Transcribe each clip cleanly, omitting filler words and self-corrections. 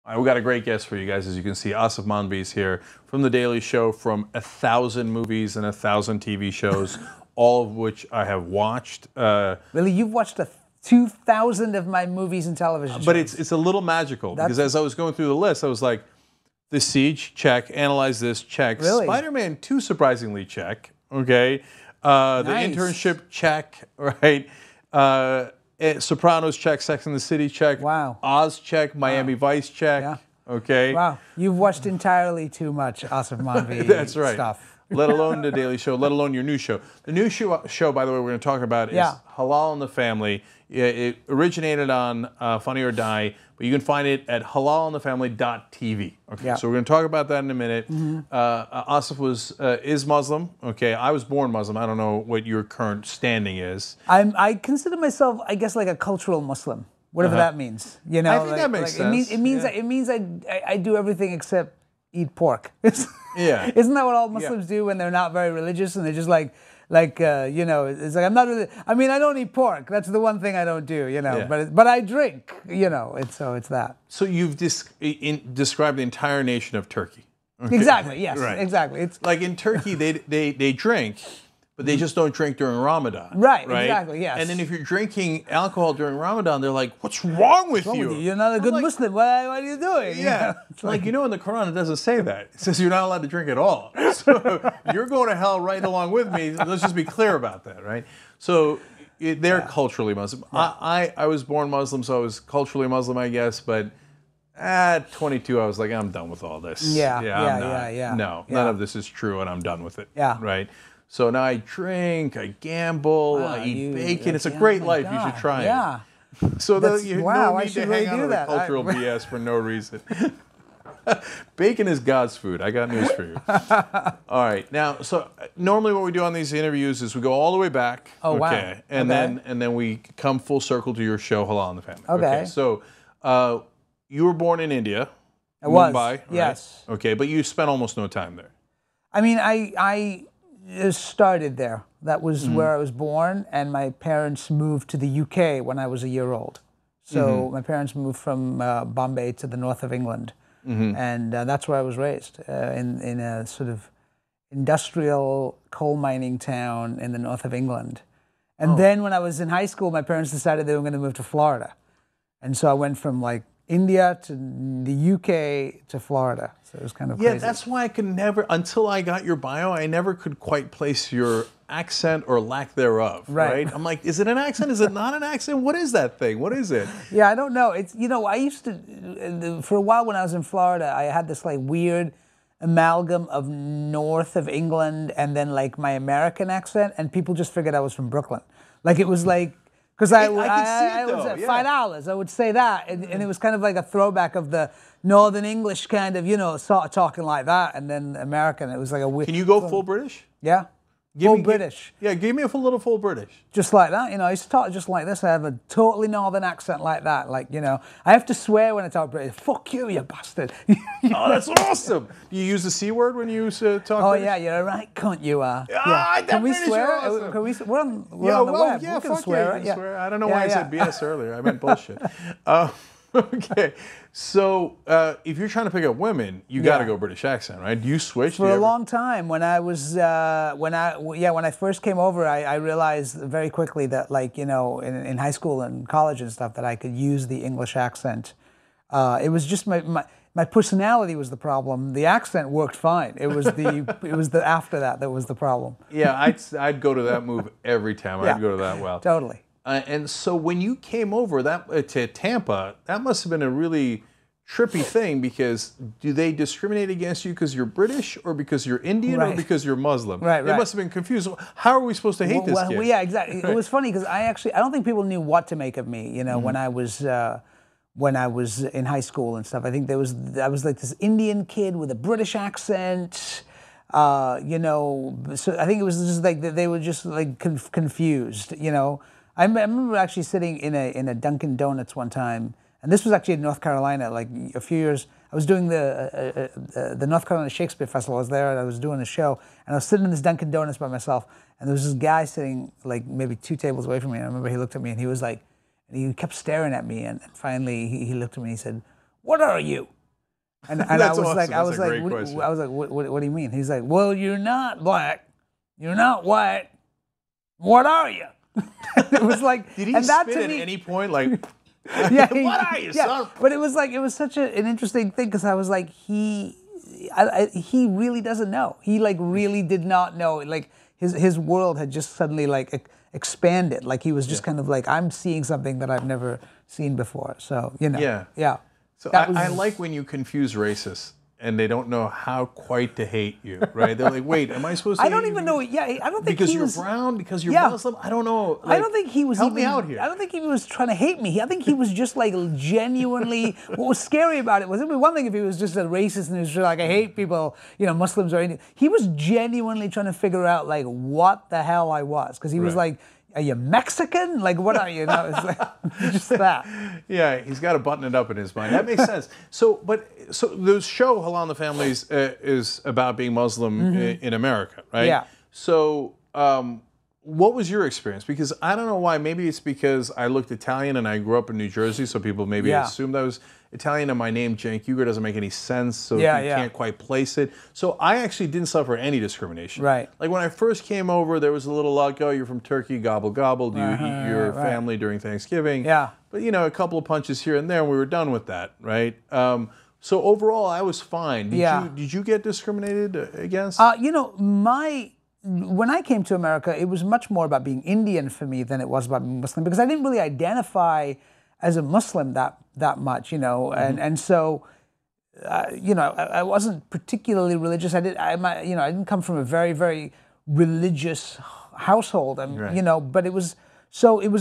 All right, we got a great guest for you guys. As you can see, Aasif Mandvi is here from The Daily Show, from 1,000 movies and 1,000 TV shows, all of which I have watched. Really? You've watched 2,000 of my movies and television shows? But it's a little magical, because as I was going through the list, I was like, The Siege, check. Analyze This, check. Really? Spider-Man 2, surprisingly, check. Okay. The Internship, check. Right. Sopranos, check. Sex and the City, check. Wow. Oz, check. Miami Vice, check. Yeah. Okay. Wow. You've watched entirely too much Aasif Mandvi That's right. stuff. Let alone The Daily Show, let alone your new show. The new show, by the way, we're going to talk about is Halal in the Family. It originated on Funny or Die, but you can find it at halalinthefamily.tv. Okay, so we're going to talk about that in a minute. Aasif is Muslim. Okay, I was born Muslim. I don't know what your current standing is. I consider myself, I guess, like a cultural Muslim, whatever that means. You know, I think that makes sense. It means I do everything except eat pork. Yeah. Isn't that what all Muslims do when they're not very religious and they're just like you know, it's like I'm not really. I mean, I don't eat pork. That's the one thing I don't do. You know, but I drink. You know, it's that. So you've described the entire nation of Turkey. Okay. Exactly. Yes. Right. Exactly. It's like in Turkey, they drink, but they just don't drink during Ramadan. Right. Exactly. Yes. And then if you're drinking alcohol during Ramadan, they're like, "What's wrong with you? You're not a good Muslim. What are you doing?" Yeah. Like, in the Quran, it doesn't say that. It says you're not allowed to drink at all. So you're going to hell right along with me. Let's just be clear about that, right? So they're culturally Muslim. Yeah. I was born Muslim, so I was culturally Muslim, I guess. But at 22, I was like, I'm done with all this. Yeah. No, none of this is true, and I'm done with it. Yeah. Right. So now I drink, I gamble, I eat bacon. It's a great life. You should try it. So you no need to hang out on the cultural BS for no reason. Bacon is God's food. I got news for you. All right. Now, so normally what we do on these interviews is we go all the way back. Oh, wow. And then we come full circle to your show, Halal in the Family. Okay. So you were born in India. I was. Mumbai, right? Yes. Okay, but you spent almost no time there. I mean, I started there. That was where I was born, and my parents moved to the UK when I was a year old. So my parents moved from Bombay to the north of England, and that's where I was raised, in a sort of industrial coal mining town in the north of England. And then when I was in high school, my parents decided they were going to move to Florida. And so I went from like India to the UK to Florida. So it was kind of crazy. Yeah, that's why I could never, until I got your bio, I never could quite place your accent or lack thereof, right? I'm like, is it an accent? Is it not an accent? What is that thing? What is it? Yeah, I don't know. It's, I used to, for a while when I was in Florida, I had this like weird amalgam of north of England and then like my American accent, and people just figured I was from Brooklyn. Like it was like, because I was at $5. I would say that, and it was kind of like a throwback of the Northern English kind of, sort of talking like that, and then American. It was like a weird. Can you go full British? Yeah, full British. Give me a little full British. Just like that, I used to talk just like this. I have a totally Northern accent like that. Like, I have to swear when I talk British. Fuck you, you bastard. Oh, that's awesome. Do you use the C word when you talk British? Yeah, you're a right cunt, you are. Can we swear? Awesome. Can we? We're on the web. Yeah, we can swear. You can swear. I don't know why I said BS earlier. I meant bullshit. Okay, so if you're trying to pick up women, you got to go British accent, right? Do you switch? For a long time, when I was when I first came over, I realized very quickly that, like, in high school and college and stuff, that I could use the English accent. It was just my personality was the problem. The accent worked fine. It was the after that was the problem. Yeah, I'd go to that move every time. I'd go to that well. Totally. And so when you came over to Tampa, that must have been a really trippy thing, because do they discriminate against you because you're British or because you're Indian or because you're Muslim? Right. They must have been confused. How are we supposed to hate this kid? Well, yeah, exactly. It was funny because I don't think people knew what to make of me, when I was in high school and stuff. I think I was like this Indian kid with a British accent. So I think it was just like they were just like confused, I remember actually sitting in a Dunkin' Donuts one time, and this was actually in North Carolina, like a few years. I was doing the North Carolina Shakespeare Festival. I was there, and I was doing a show, and I was sitting in this Dunkin' Donuts by myself, and there was this guy sitting like maybe 2 tables away from me, and I remember he looked at me, and he was like, and he kept staring at me, and finally he looked at me and he said, what are you? And I was awesome. like, That's a great question. what do you mean? He's like, well, you're not black, you're not white. What are you? It was like, did he and that spit to at me, any point like, yeah, what are you, son? But it was like, it was such an interesting thing because I was like, he really doesn't know. He like really did not know. Like his world had just suddenly like expanded. Like he was just kind of like, I'm seeing something that I've never seen before. So, you know, yeah. So I like when you confuse racists and they don't know how quite to hate you, right? They're like, wait, am I supposed to? I don't even know. Yeah, I don't think because he was, you're brown, because you're Muslim. I don't know. Like, I don't think he was. Help me out here. I don't think he was trying to hate me. I think he was just like genuinely. What was scary about it was, it would be one thing if he was just a racist and he was just like, I hate people, you know, Muslims or anything. He was genuinely trying to figure out like what the hell I was, because he was like, are you Mexican? Like, what are you? No, it's like, just that. Yeah, he's got to button it up in his mind. That makes sense. So the show Halal in the Family is about being Muslim in America, right? Yeah. So what was your experience? Because I don't know why. Maybe it's because I looked Italian and I grew up in New Jersey, so people maybe assumed I was Italian, and my name, Cenk Uygur, doesn't make any sense, so you can't quite place it. So I actually didn't suffer any discrimination. Right. Like when I first came over, there was a little luck, oh, you're from Turkey, gobble, gobble. Do you eat your family during Thanksgiving? Yeah. But, you know, a couple of punches here and there, and we were done with that, right? So overall, I was fine. Did you get discriminated against? You know, when I came to America, it was much more about being Indian for me than it was about being Muslim, because I didn't really identify as a Muslim that much, you know, and so, you know, I wasn't particularly religious. I didn't come from a very, very religious household, and you know, but it was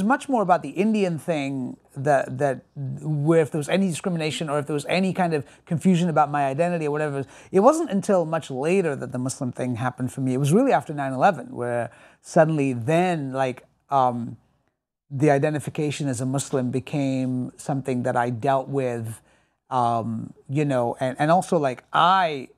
much more about the Indian thing that where if there was any discrimination or if there was any kind of confusion about my identity or whatever, it wasn't until much later that the Muslim thing happened for me. It was really after 9/11 where suddenly then like the identification as a Muslim became something that I dealt with, you know, and also like I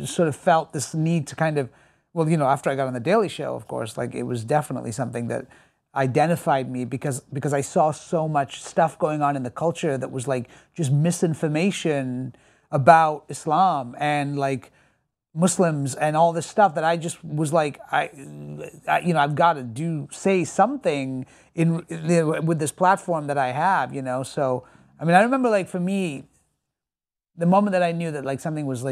sort of felt this need to kind of, well, you know, after I got on the Daily Show, of course, like it was definitely something that identified me because I saw so much stuff going on in the culture that was like just misinformation about Islam and like Muslims and all this stuff that I just was like, you know, I've got to say something with this platform that I have, you know. So I mean, I remember like for me, the moment that I knew that like something was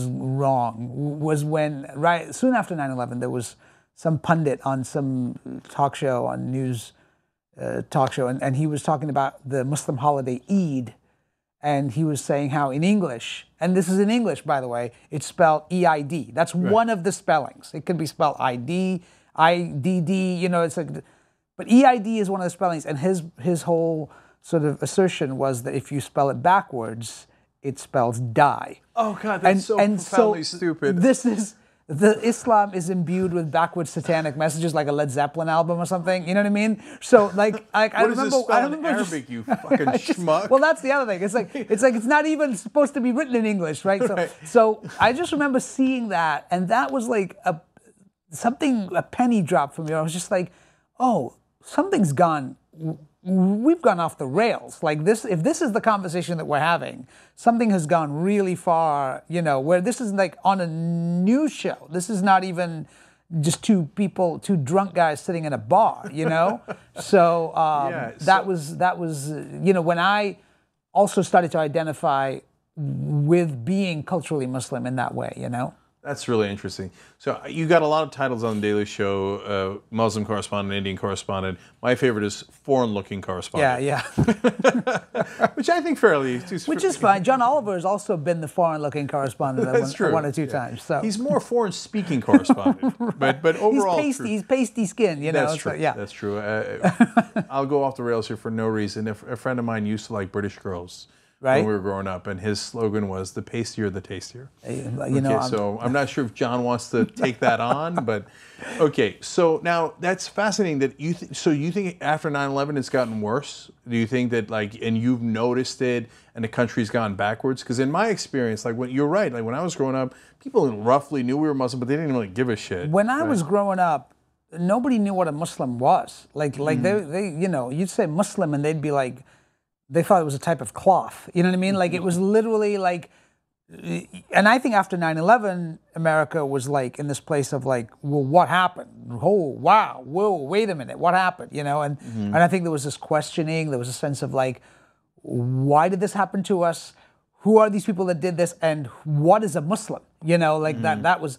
wrong was when soon after 9/11 there was some pundit on some talk show on news talk show, and he was talking about the Muslim holiday Eid. And he was saying how in English, and this is in English, by the way, it's spelled E-I-D. That's one of the spellings. It could be spelled I-D, I-D-D, you know, it's like, but E-I-D is one of the spellings. And his whole sort of assertion was that if you spell it backwards, it spells die. Oh God, that's so profoundly stupid. Islam is imbued with backwards satanic messages like a Led Zeppelin album or something. You know what I mean? So like I remember. What does this spell in Arabic, you fucking schmuck? Well, that's the other thing. It's like it's not even supposed to be written in English, right? So I just remember seeing that, and that was like a penny drop for me. I was just like, oh, something's gone. We've gone off the rails. Like this, if this is the conversation that we're having, something has gone really far, you know, where this is like on a news show. This is not even just two drunk guys sitting in a bar, you know? So that was, you know, when I also started to identify with being culturally Muslim in that way, you know? That's really interesting. So you got a lot of titles on the Daily Show, Muslim correspondent, Indian correspondent. My favorite is Foreign-Looking Correspondent. Yeah. Which I think fairly... Which is fine. John Oliver has also been the Foreign-Looking Correspondent one or two times. So he's more foreign-speaking correspondent. Right. But overall... He's pasty skin, you know? That's true. So, That's true. I'll go off the rails here for no reason. A friend of mine used to like British girls. Right? When we were growing up, and his slogan was "the pastier, the tastier." So I'm not sure if John wants to take that on, but okay. So now that's fascinating that you. So you think after 9/11 it's gotten worse? Do you think that and you've noticed it, and the country's gone backwards? Because in my experience, you're right. Like when I was growing up, people roughly knew we were Muslim, but they didn't really give a shit. When I was growing up, nobody knew what a Muslim was. They you know, you'd say Muslim, and they'd be like, they thought it was a type of cloth. You know what I mean? Like it was literally like, and I think after 9/11, America was like in this place of like, well, what happened? Oh, wow, whoa, wait a minute, what happened? You know, and I think there was this questioning. There was a sense of like, why did this happen to us? Who are these people that did this? And what is a Muslim? You know, like that was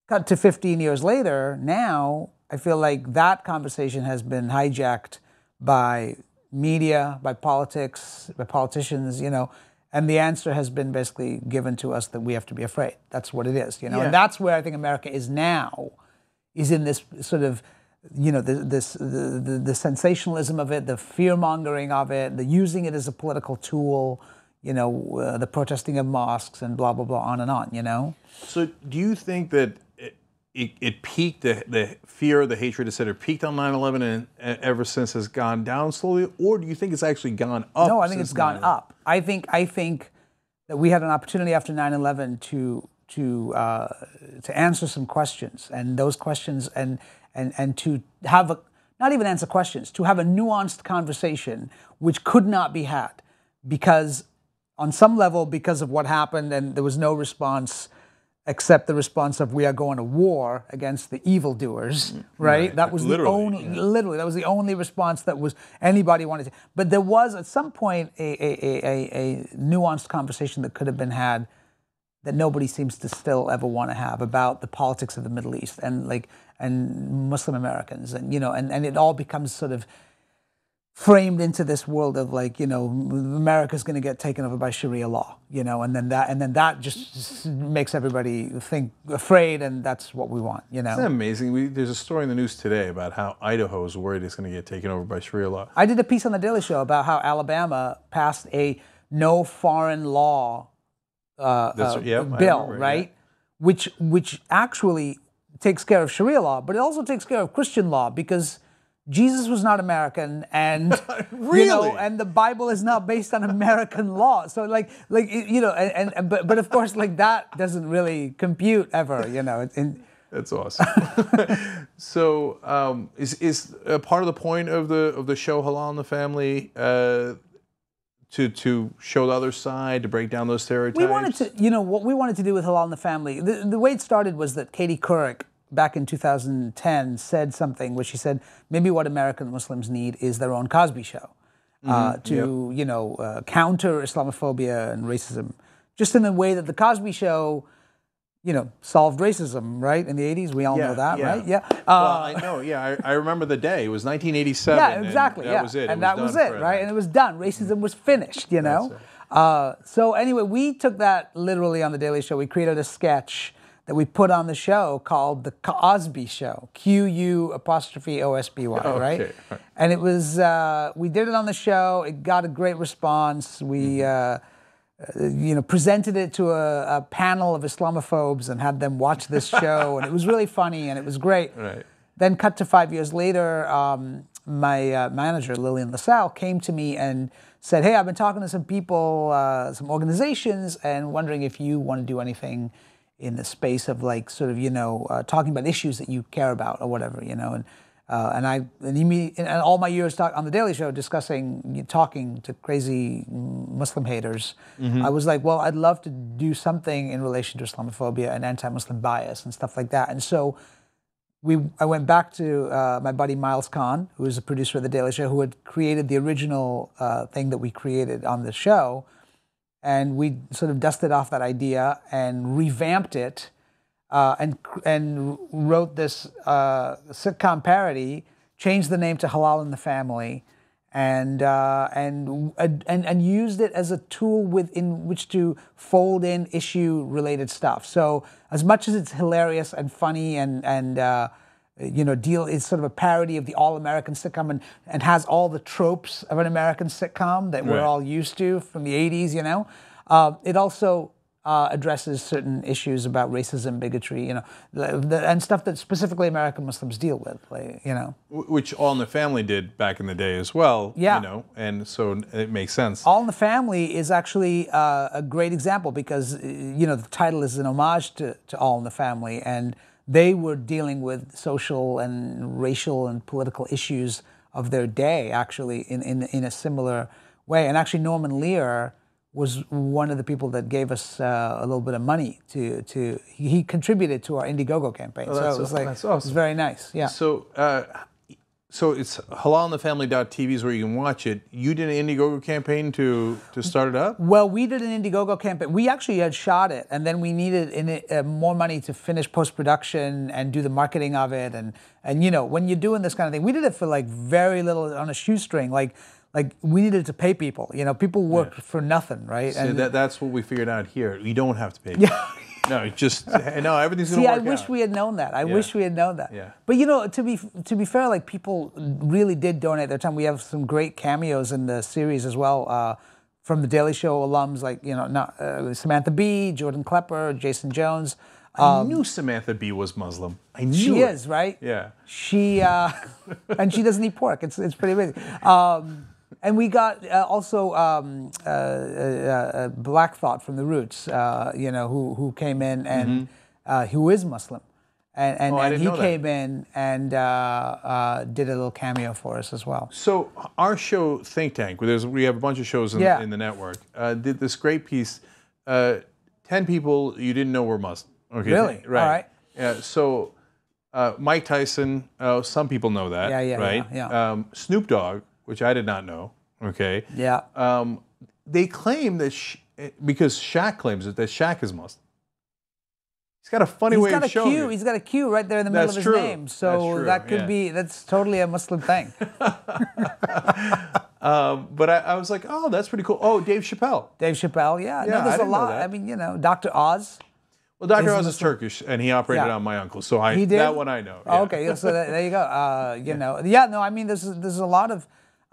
cut to 15 years later. Now I feel like that conversation has been hijacked by media, by politics, by politicians, you know, and the answer has been basically given to us that we have to be afraid. That's what it is, you know, and that's where I think America is now, is in this sort of, you know, the sensationalism of it, the fear-mongering of it, the using it as a political tool, you know, the protesting of mosques and blah, blah, blah, on and on, you know? So do you think that it peaked, the fear, the hatred, et cetera, peaked on 9/11 and ever since has gone down slowly? Or do you think it's actually gone up? No, I think it's gone up. I think that we had an opportunity after 9/11 to answer some questions, and those questions, and to have not even answer questions, to have a nuanced conversation which could not be had, because on some level, because of what happened, and there was no response except the response of we are going to war against the evildoers, right? That was literally, that was the only response that was anybody wanted to. But there was at some point a nuanced conversation that could have been had that nobody seems to still ever want to have about the politics of the Middle East and Muslim Americans, and you know, and it all becomes sort of framed into this world of like, you know, America's going to get taken over by Sharia law, you know, and then that just makes everybody think afraid, and that's what we want, you know. Isn't that amazing? There's a story in the news today about how Idaho is worried it's going to get taken over by Sharia law. I did a piece on the Daily Show about how Alabama passed a no foreign law bill, right? Yeah. Which actually takes care of Sharia law, but it also takes care of Christian law, because Jesus was not American, and really? You know, and the Bible is not based on American law. So like you know, but of course, like that doesn't really compute ever, you know. That's awesome. So is a part of the point of the show Halal in the Family to show the other side, to break down those stereotypes? We wanted to, you know, what we wanted to do with Halal in the Family. The way it started was that Katie Couric, back in 2010, said something where she said maybe what American Muslims need is their own Cosby Show to you know, counter Islamophobia and racism, just in the way that the Cosby Show, you know, solved racism, right? In the 80s, we all know that, right? Yeah. Well, I know. Yeah, I remember the day. It was 1987. Yeah, exactly. That was it. And that was it, right? And it was done. Racism was finished, you know. So anyway, we took that literally on the Daily Show. We created a sketch that we put on the show called The Cosby Show, Q-U-OSBY, right? Okay. And it was, we did it on the show. It got a great response. We, you know, presented it to a panel of Islamophobes and had them watch this show, and it was really funny, and it was great. Right. Then cut to 5 years later, my manager, Lillian LaSalle, came to me and said, hey, I've been talking to some people, some organizations, and wondering if you want to do anything in the space of like sort of, you know, talking about issues that you care about or whatever, you know. And all my years on the Daily Show talking to crazy Muslim haters, I was like, well, I'd love to do something in relation to Islamophobia and anti-Muslim bias and stuff like that. And so I went back to my buddy Miles Kahn, who is a producer of the Daily Show, who had created the original thing that we created on the show. And we sort of dusted off that idea and revamped it, and wrote this sitcom parody, changed the name to Halal in the Family, and used it as a tool in which to fold in issue-related stuff. So as much as it's hilarious and funny and you know, it's sort of a parody of the all-American sitcom and has all the tropes of an American sitcom that we're all used to from the 80s, you know. It also addresses certain issues about racism, bigotry, you know, and stuff that specifically American Muslims deal with, like, you know. Which All in the Family did back in the day as well, you know, and so it makes sense. All in the Family is actually a great example because, you know, the title is an homage to All in the Family, and they were dealing with social and racial and political issues of their day, actually, in a similar way. And actually, Norman Lear was one of the people that gave us a little bit of money he contributed to our IndieGoGo campaign. Oh, so it was like, that's awesome. It was very nice. Yeah. So it's halalandthefamily.tv is where you can watch it. You did an IndieGoGo campaign to start it up? Well, we did an IndieGoGo campaign. We actually had shot it, and then we needed more money to finish post-production and do the marketing of it. And you know, when you're doing this kind of thing, we did it for like very little on a shoestring. Like we needed to pay people. You know, people worked for nothing, right? So and that's what we figured out here. You don't have to pay people. Yeah. No, everything's going to work out. I wish we had known that. I wish we had known that. Yeah. But you know, to be fair, like people really did donate their time. We have some great cameos in the series as well from the Daily Show alums, like Samantha Bee, Jordan Klepper, Jason Jones. I knew Samantha Bee was Muslim. I knew she it. is, right? Yeah. She and she doesn't eat pork. It's pretty amazing. And we got also Black Thought from the Roots, who came in and who is Muslim, and he came in and did a little cameo for us as well. So our show Think Tank, we have a bunch of shows in the network, did this great piece. 10 people you didn't know were Muslim. Okay, really? Right. All right. Yeah. So Mike Tyson, some people know that. Yeah. Right. Yeah. Snoop Dogg, which I did not know. Okay. Yeah. They claim that because Shaq claims it, that Shaq is Muslim. He's got a funny way of showing it. He's got a Q right there in the middle of his name, so that could be totally a Muslim thing. But I was like, oh, that's pretty cool. Oh, Dave Chappelle. Dave Chappelle, yeah. No, there's a lot. I mean, Dr. Oz. Well, Dr. Oz is Turkish, and he operated on my uncle, so that one I know. Yeah. Oh, okay, so there you go. I mean, there's a lot of.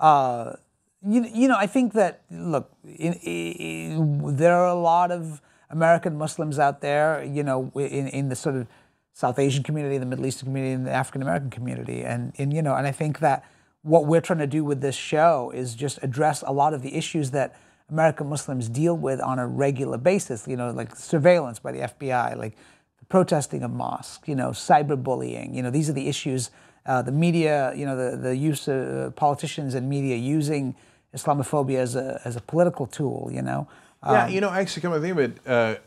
I think that, look, there are a lot of American Muslims out there, in the sort of South Asian community, the Middle Eastern community, and the African American community. And I think that what we're trying to do with this show is just address a lot of the issues that American Muslims deal with on a regular basis, like surveillance by the FBI, like the protesting of mosques, cyberbullying. These are the issues. The media, the use of politicians and media using Islamophobia as a political tool, actually, come to think of it,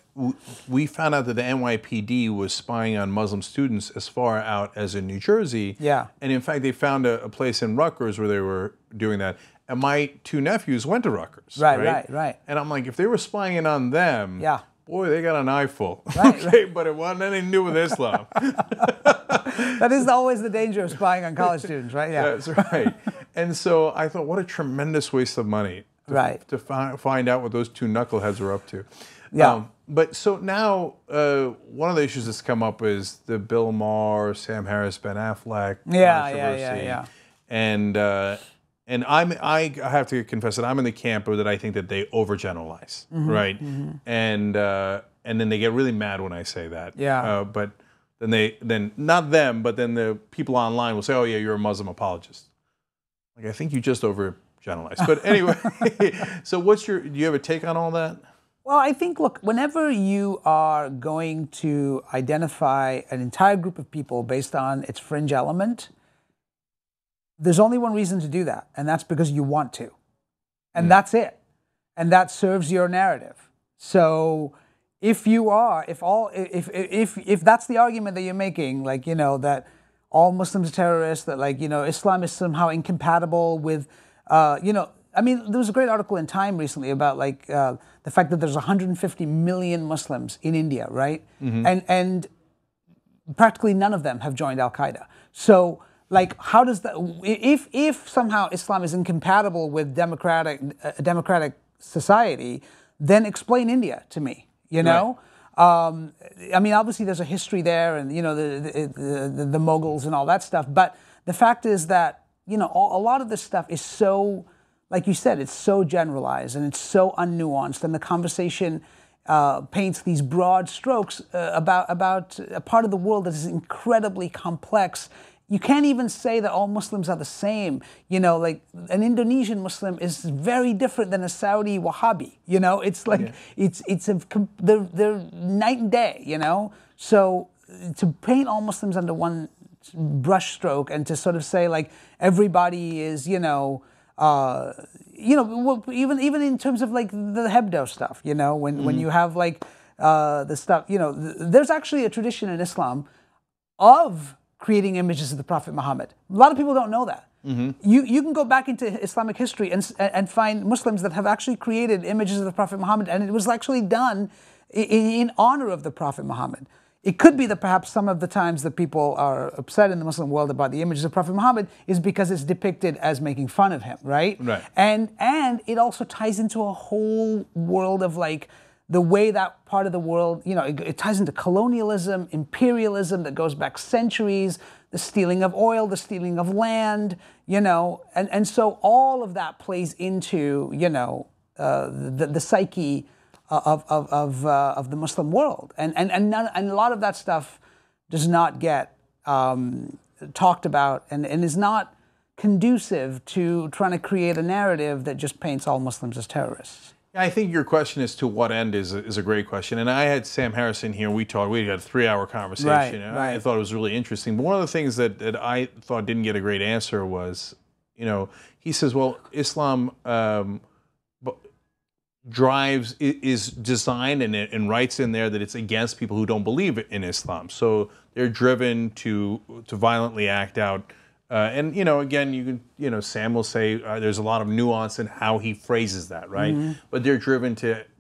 we found out that the NYPD was spying on Muslim students as far out as in New Jersey. Yeah. And in fact, they found a place in Rutgers where they were doing that. And my two nephews went to Rutgers. Right. And I'm like, if they were spying in on them, boy, they got an eyeful. Right. But it wasn't anything to do with Islam. That is always the danger of spying on college students, right? Yeah. That's right. And so I thought, what a tremendous waste of money to find out what those two knuckleheads were up to. Yeah. But so now, one of the issues that's come up is the Bill Maher, Sam Harris, Ben Affleck controversy. Yeah. And I have to confess that I'm in the camp that I think that they overgeneralize, right? Mm-hmm. And then they get really mad when I say that. Yeah. But then not them, but then the people online will say, "Oh yeah, you're a Muslim apologist." Like, I think you just overgeneralized. But anyway, so do you have a take on all that? Well, I think, look, whenever you are going to identify an entire group of people based on its fringe element, there's only one reason to do that, and that's because you want to. And that's it. And that serves your narrative. So if that's the argument that you're making, like, that all Muslims are terrorists, that, like, Islam is somehow incompatible with, I mean, there was a great article in Time recently about, like, the fact that there's 150 million Muslims in India, right? Mm-hmm. And practically none of them have joined Al-Qaeda. So, like, how does that, if somehow Islam is incompatible with a democratic society, then explain India to me, Right. I mean, obviously there's a history there, and the Mughals and all that stuff. But the fact is that a lot of this stuff is so, like you said, it's so generalized and it's so unnuanced, and the conversation paints these broad strokes about a part of the world that is incredibly complex. You can't even say that all Muslims are the same. Like, an Indonesian Muslim is very different than a Saudi Wahhabi. It's like, they're night and day, So to paint all Muslims under one brush stroke and to sort of say, like, everybody is, you know, even in terms of like the Hebdo stuff, you know, when you have like the stuff, you know, there's actually a tradition in Islam of creating images of the Prophet Muhammad. A lot of people don't know that. You can go back into Islamic history and find Muslims that have actually created images of the Prophet Muhammad, and it was actually done in honor of the Prophet Muhammad. It could be that perhaps some of the times that people are upset in the Muslim world about the images of Prophet Muhammad is because it's depicted as making fun of him, right? Right. And it also ties into a whole world of like the way that part of the world, you know, it ties into colonialism, imperialism that goes back centuries, the stealing of oil, the stealing of land, you know, and so all of that plays into, you know, the psyche of the Muslim world, and a lot of that stuff does not get talked about, and is not conducive to trying to create a narrative that just paints all Muslims as terrorists. I think your question as to what end is a great question, and I had Sam Harrison here. We had a 3-hour conversation. Right, and right. I thought it was really interesting. But one of the things that I thought didn't get a great answer was, you know, he says, well, Islam is designed and writes in there that it's against people who don't believe in Islam. So they're driven to violently act out. And, you know, again, you know, Sam will say there's a lot of nuance in how he phrases that, right? But they're driven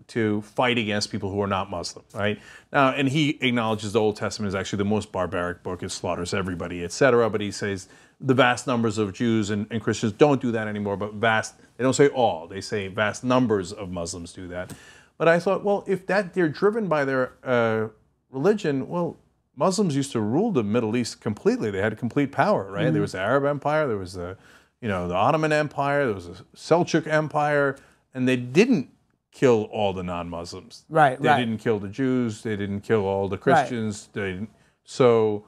to fight against people who are not Muslim, right? Now, and he acknowledges the Old Testament is actually the most barbaric book. It slaughters everybody, etc. But he says the vast numbers of Jews and Christians don't do that anymore, but they don't say all, they say vast numbers of Muslims do that. But I thought, well, if they're driven by their religion, well, Muslims used to rule the Middle East completely. They had complete power, right? There was the Arab Empire, there was the Ottoman Empire, there was the Seljuk Empire, and they didn't kill all the non-Muslims. Right, They didn't kill the Jews, they didn't kill all the Christians. So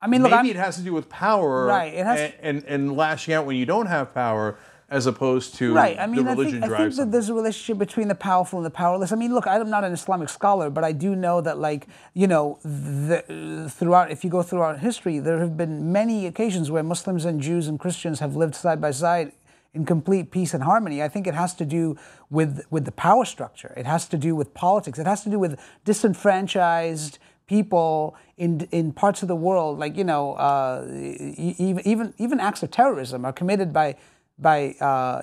I mean, look, maybe it has to do with power, right? It has and lashing out when you don't have power, as opposed to right. I mean, the religion I think that there's a relationship between the powerful and the powerless. I mean, look, I'm not an Islamic scholar, but I do know that, like, you know, if you go throughout history, there have been many occasions where Muslims and Jews and Christians have lived side by side in complete peace and harmony. I think it has to do with the power structure. It has to do with politics. It has to do with disenfranchised people in parts of the world, like, you know, even acts of terrorism are committed by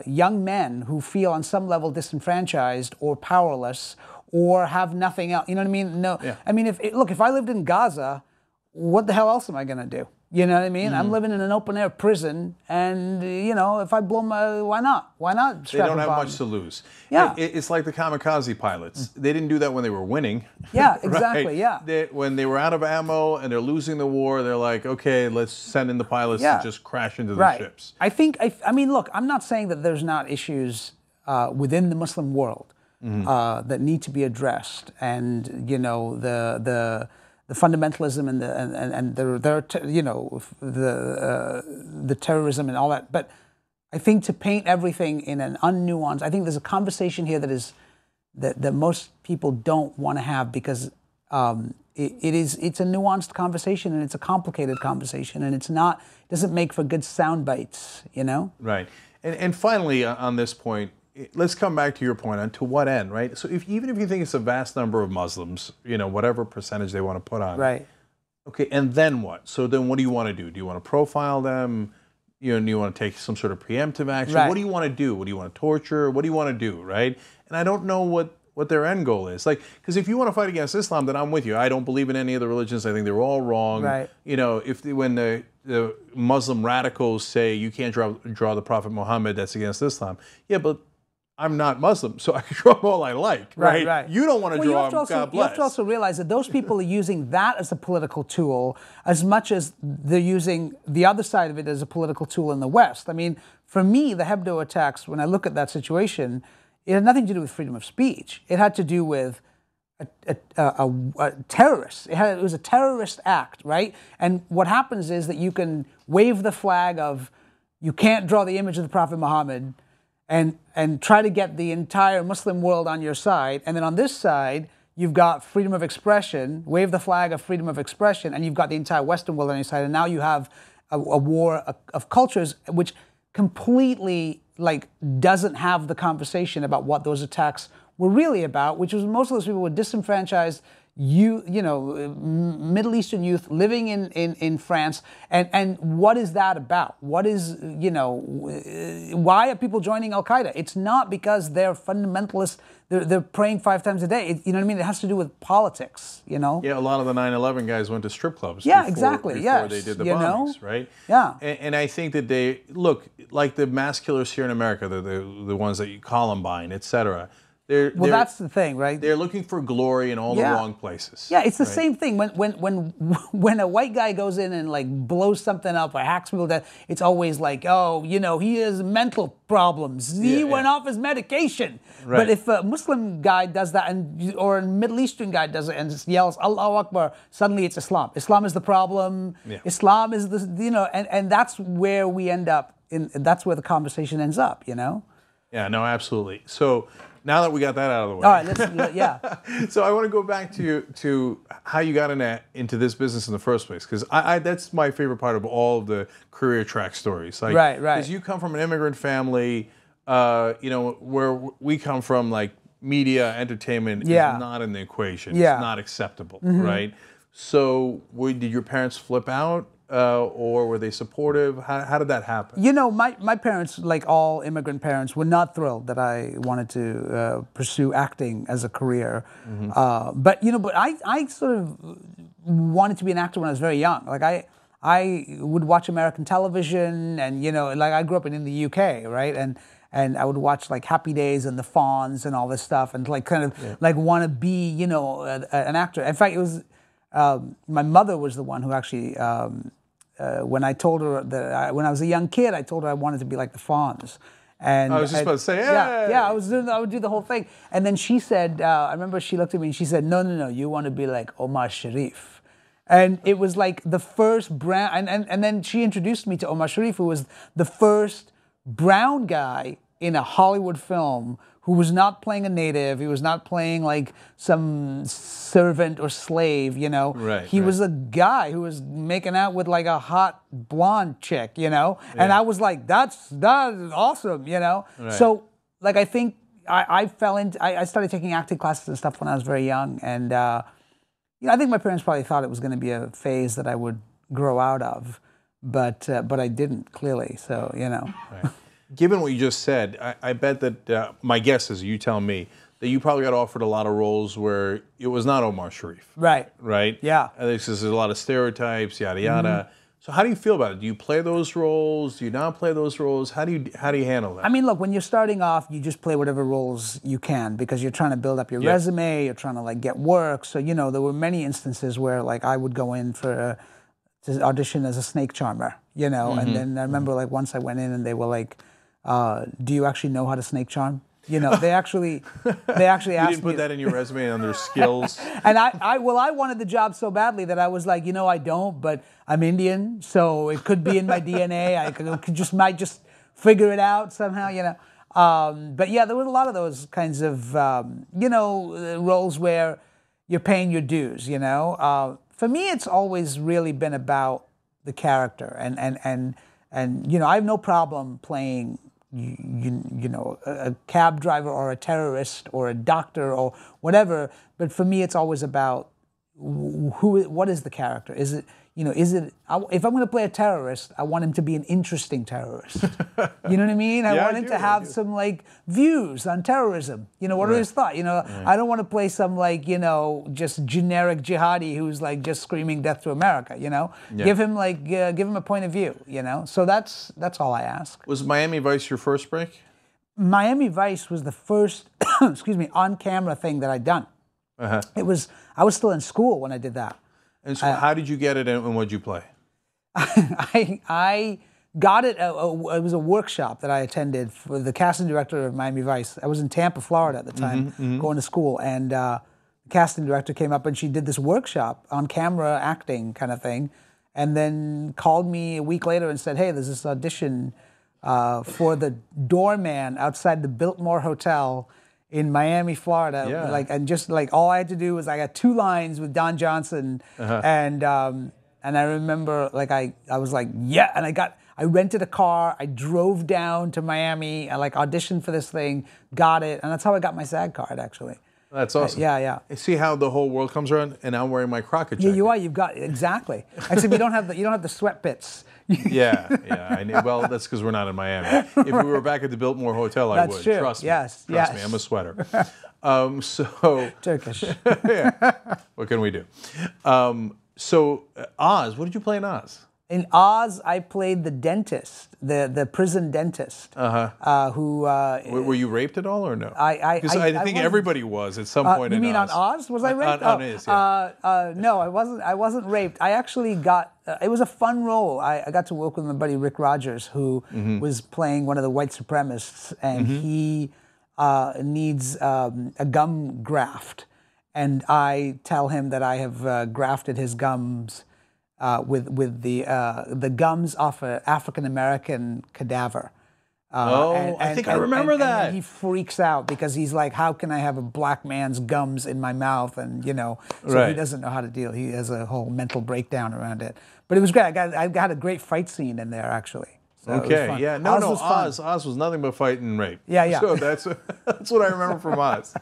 young men who feel on some level disenfranchised or powerless or have nothing else. You know what I mean? No. Yeah. I mean, if I lived in Gaza, what the hell else am I going to do? You know what I mean? I'm living in an open-air prison, and, you know, if I blow why not? Why not strap They don't a have bomb? much to lose. Yeah. It's like the kamikaze pilots. They didn't do that when they were winning. Yeah, exactly, right? yeah. When they were out of ammo and they're losing the war, they're like, okay, let's send in the pilots to just crash into the ships. I mean, look, I'm not saying that there's not issues within the Muslim world that need to be addressed, and, you know, the fundamentalism and the terrorism and all that. But I think to paint everything in an unnuanced, I think there's a conversation here that most people don't want to have, because it's a nuanced conversation, and it's a complicated conversation, and it doesn't make for good sound bites, you know? Right. And finally, on this point, let's come back to your point on to what end, right? So even if you think it's a vast number of Muslims, you know, whatever percentage they want to put on. Right. Okay, and then what? So then what do you want to do? Do you want to profile them? You know, do you want to take some sort of preemptive action? Right. What do you want to do? What do you want to torture? What do you want to do, right? And I don't know what their end goal is. Like, because if you want to fight against Islam, then I'm with you. I don't believe in any of the religions. I think they're all wrong. Right. You know, when the Muslim radicals say you can't draw the Prophet Muhammad, that's against Islam. Yeah, but I'm not Muslim, so I can draw all I like, right? Right. You don't want to draw God bless. You have to also realize that those people are using that as a political tool as much as they're using the other side of it as a political tool in the West. I mean, for me, the Hebdo attacks, when I look at that situation, it had nothing to do with freedom of speech. It had to do with a terrorist. It was a terrorist act, right? And what happens is that you can wave the flag of you can't draw the image of the Prophet Muhammad and try to get the entire Muslim world on your side. And then on this side, you've got freedom of expression, wave the flag of freedom of expression, and you've got the entire Western world on your side. And now you have a war of cultures which completely like doesn't have the conversation about what those attacks were really about, which was most of those people were disenfranchised, Middle Eastern youth living in France, and what is that about? What is, why are people joining Al Qaeda? It's not because they're fundamentalists. They're praying 5 times a day. You know what I mean? It has to do with politics. Yeah, a lot of the 9/11 guys went to strip clubs. Yeah, before, exactly. Before they did the bombings, right? Yeah. And I think that they look like the mass killers here in America, the ones that you Columbine, etc. Well, that's the thing, right? They're looking for glory in all the wrong places. Yeah, it's the same thing. When a white guy goes in and like blows something up or hacks people to death, it's always like, oh, he has mental problems. He went off his medication. Right. But if a Muslim guy does that, or a Middle Eastern guy does it and just yells Allahu Akbar, suddenly it's Islam. Islam is the problem. Yeah. Islam is the and that's where we end up. That's where the conversation ends up. Yeah. No, absolutely. So. Now that we got that out of the way. All right, So I want to go back to how you got into this business in the first place, because that's my favorite part of all of the career track stories. Like, right. Because you come from an immigrant family, where we come from, like media, entertainment is not in the equation. Yeah. It's not acceptable, right? So did your parents flip out? Or were they supportive? How did that happen? My parents, like all immigrant parents, were not thrilled that I wanted to pursue acting as a career. But I sort of wanted to be an actor when I was very young. Like I would watch American television, and like I grew up in the UK, right? And I would watch like Happy Days and the Fonz and all this stuff, and like kind of like want to be an actor. In fact, it was my mother was the one who actually. When I told her that when I was a young kid, I told her I wanted to be like the Fonz. And I was just about to say, hey. Yeah, I would do the whole thing. And then she said, I remember she looked at me and she said, no, you want to be like Omar Sharif. And it was like the first brown, and then she introduced me to Omar Sharif, who was the first brown guy in a Hollywood film who was not playing a native. He was not playing like some servant or slave, Right. He was a guy who was making out with like a hot blonde chick, And I was like, that's awesome, Right. So like I think I started taking acting classes and stuff when I was very young, and I think my parents probably thought it was going to be a phase that I would grow out of, but I didn't, clearly. So Right. Given what you just said, I bet that my guess is, you tell me, that you probably got offered a lot of roles where it was not Omar Sharif. Right. Right? Yeah. There's a lot of stereotypes, yada yada. So how do you feel about it? Do you play those roles? Do you not play those roles? How do you handle that? I mean, look, when you're starting off, you just play whatever roles you can because you're trying to build up your resume. You're trying to like get work. So there were many instances where like I would go in to audition as a snake charmer. And then I remember like once I went in and they were like, do you actually know how to snake charm? They actually asked me. You didn't put that in your resume under skills. And I wanted the job so badly that I was like, I don't, but I'm Indian, so it could be in my DNA. I might just figure it out somehow, But yeah, there was a lot of those kinds of roles where you're paying your dues. For me, it's always really been about the character, and I have no problem playing. A cab driver or a terrorist or a doctor or whatever, but for me it's always about what is the character? Is it if I'm going to play a terrorist, I want him to be an interesting terrorist. You know what I mean? I want him to have some like views on terrorism. What are his thoughts? I don't want to play some like just generic jihadi who's like just screaming death to America. Give him a point of view. So that's all I ask. Was Miami Vice your first break? Miami Vice was the first on camera thing that I'd done. I was still in school when I did that. And so how did you get it, and what did you play? I got it. It was a workshop that I attended for the casting director of Miami Vice. I was in Tampa, Florida at the time, going to school. And the casting director came up and she did this workshop on camera acting kind of thing. And then called me a week later and said, hey, there's this audition for the doorman outside the Biltmore Hotel in Miami, Florida. Yeah. And just like all I had to do was I got 2 lines with Don Johnson, and I remember like I was like, yeah, and I rented a car, I drove down to Miami, I like auditioned for this thing, got it, and that's how I got my SAG card, actually. That's awesome. Yeah. See how the whole world comes around, and I'm wearing my Crockett jacket. Yeah, you are. You've got exactly. Except you don't have the sweat pits. Yeah. I know. Well, that's because we're not in Miami. If we were back at the Biltmore Hotel, I would. That's true. Trust me. Yes. Trust me. I'm a sweater. Turkish. Yeah. What can we do? Oz. What did you play in Oz? In Oz, I played the dentist, the prison dentist. Who? Were you raped at all or no? Because I think everybody was at some point. You in mean Oz. on Oz? Was I raped? On Oz, yeah. No, I wasn't. I wasn't raped. I actually got. It was a fun role. I got to work with my buddy Rick Rogers, who was playing one of the white supremacists, and he needs a gum graft, and I tell him that I have grafted his gums. With the gums off an African American cadaver. I think I remember that. And he freaks out because he's like, "How can I have a black man's gums in my mouth?" And he doesn't know how to deal. He has a whole mental breakdown around it. But it was great. I got a great fight scene in there actually. So okay, yeah, Oz was nothing but fight and rape. Yeah. So that's what I remember from Oz.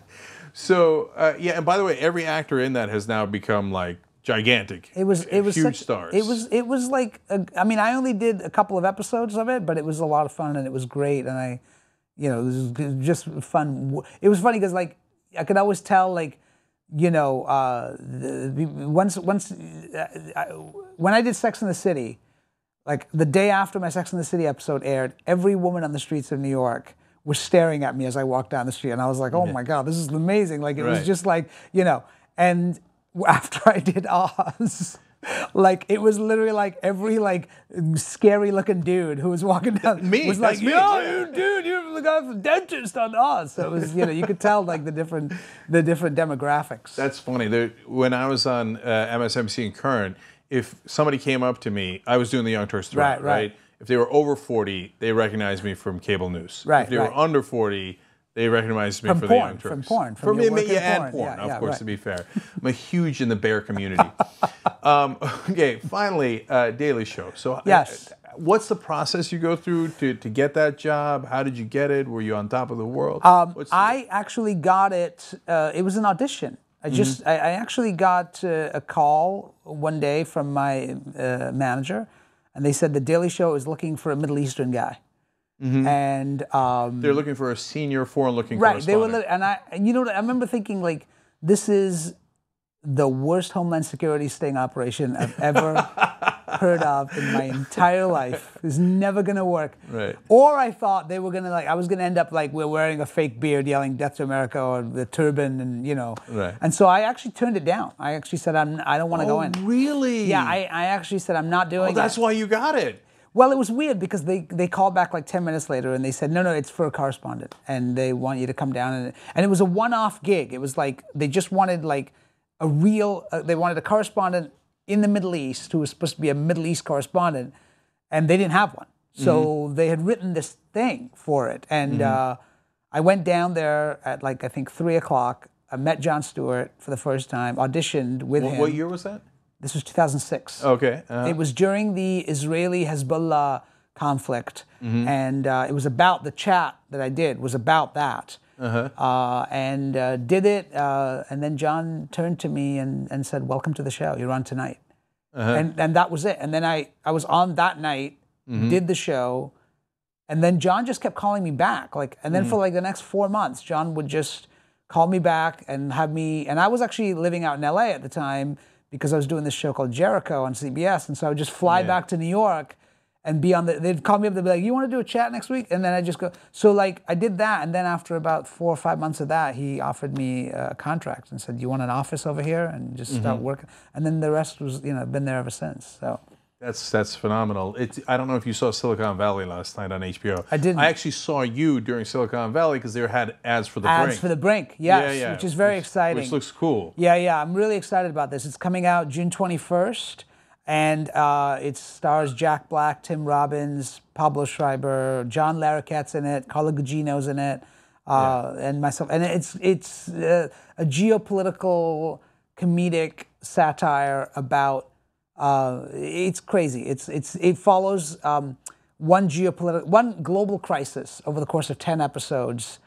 So and by the way, every actor in that has now become like gigantic. It was huge stars. It was like I only did a couple of episodes of it, but it was a lot of fun and it was great, and it was just fun. It was funny because like I could always tell like when I did Sex and the City, like the day after my Sex and the City episode aired, every woman on the streets of New York was staring at me as I walked down the street, and I was like, oh my God, this is amazing. Like it was just like and after I did Oz, like it was literally like every like scary looking dude who was walking down was like, "Yo, dude, you're the guy from Dentist on Oz." So it was, you could tell like the different demographics. That's funny. When I was on MSNBC and Current, if somebody came up to me, I was doing the Young Turks Threat, right? If they were over 40, they recognized me from cable news. Right. If they were under 40. They recognized me from for porn, the Young Turks. From porn. And porn, of course, to be fair. I'm a huge in the bear community. Okay, finally, Daily Show. So yes. What's the process you go through to get that job? How did you get it? Were you on top of the world? I actually got it. It was an audition. I actually got a call one day from my manager, and they said the Daily Show is looking for a Middle Eastern guy. And they're looking for a senior foreign-looking correspondent. They were, and I remember thinking like, this is the worst Homeland Security sting operation I've ever heard of in my entire life. It's never gonna work. Right. Or I thought they were gonna I was gonna end up like we're wearing a fake beard, yelling "Death to America" or the turban, and Right. And so I actually turned it down. I actually said I don't want to go in. Really? Yeah. I actually said I'm not doing it. That's why you got it. Well, it was weird because they called back like 10 minutes later and they said, no, it's for a correspondent. And they want you to come down. And it was a one-off gig. It was like they just wanted like a real, they wanted a correspondent in the Middle East who was supposed to be a Middle East correspondent. And they didn't have one. So they had written this thing for it. And I went down there at like, I think 3 o'clock. I met Jon Stewart for the first time, auditioned with him. What year was that? This was 2006. Okay. It was during the Israeli-Hezbollah conflict, and it was about the chat that I did was about that, and did it, and then Jon turned to me and said, "Welcome to the show. You're on tonight," and that was it. And then I was on that night, did the show, and then Jon just kept calling me back, and then for like the next 4 months, Jon would just call me back and have me, and I was actually living out in LA at the time, because I was doing this show called Jericho on CBS, and so I would just fly back to New York and be on they'd call me up, they'd be like, "You want to do a chat next week?" And then I just go, so like I did that, and then after about 4 or 5 months of that, he offered me a contract and said, "You want an office over here?" And just start working. And then the rest was, I've been there ever since, so. That's phenomenal. I don't know if you saw Silicon Valley last night on HBO. I didn't. I actually saw you during Silicon Valley because they had ads for the Brink. Ads for the Brink, yes, which is very exciting. Which looks cool. Yeah, I'm really excited about this. It's coming out June 21st, and it stars Jack Black, Tim Robbins, Pablo Schreiber, John Larroquette's in it, Carla Gugino's in it, and myself. And it's a geopolitical comedic satire about. It's crazy. It follows one global crisis over the course of 10 episodes,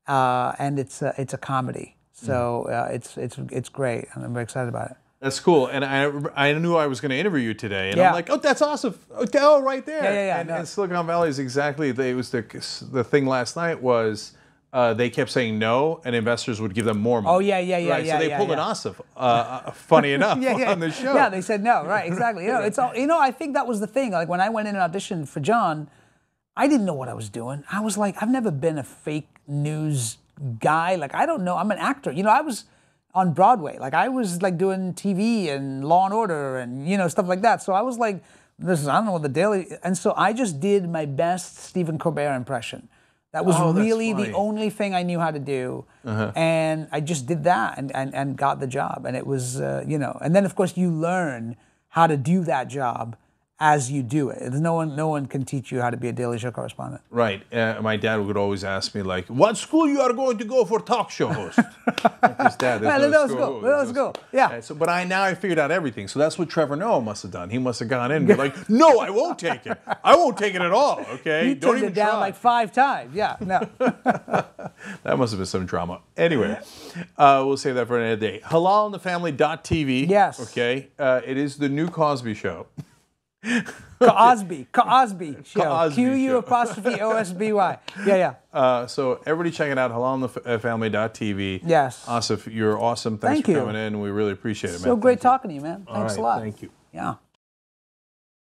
and it's a comedy. So it's great, and I'm very excited about it. That's cool, and I knew I was going to interview you today, and I'm like, oh, that's awesome. Oh, right there. Yeah. And Silicon Valley is exactly. It was the thing last night was they kept saying no, and investors would give them more money. Oh yeah. Right, so they pulled an Aasif, funny enough, on the show. Yeah, they said no. Right, exactly. It's all. I think that was the thing. Like when I went in and auditioned for Jon, I didn't know what I was doing. I was like, I've never been a fake news guy. Like I don't know. I'm an actor. I was on Broadway. Like I was like doing TV and Law and Order and stuff like that. So I was like, I don't know what the Daily. And so I just did my best Stephen Colbert impression. That was really the only thing I knew how to do, and I just did that and got the job. And it was And then of course you learn how to do that job as you do it. No one can teach you how to be a Daily Show correspondent. Right. My dad would always ask me, like, what school you are going to go for talk show host? Like his dad, let's go. Yeah. But now I figured out everything. So that's what Trevor Noah must have done. He must have gone in and been like, no, I won't take it. I won't take it at all, okay? He turned it down like 5 times. Yeah, no. That must have been some drama. Anyway, we'll save that for another day. HalalInTheFamily.tv. Yes. Okay. It is the new Cosby Show. Cosby show. Cosby Q-U'-OSBY. Yeah. So everybody check it out, HalalInTheFamily.tv. Yes. Aasif, you're awesome. Thanks for coming in. We really appreciate it, man. So great talking to you, man. Thanks a lot. Thank you. Yeah.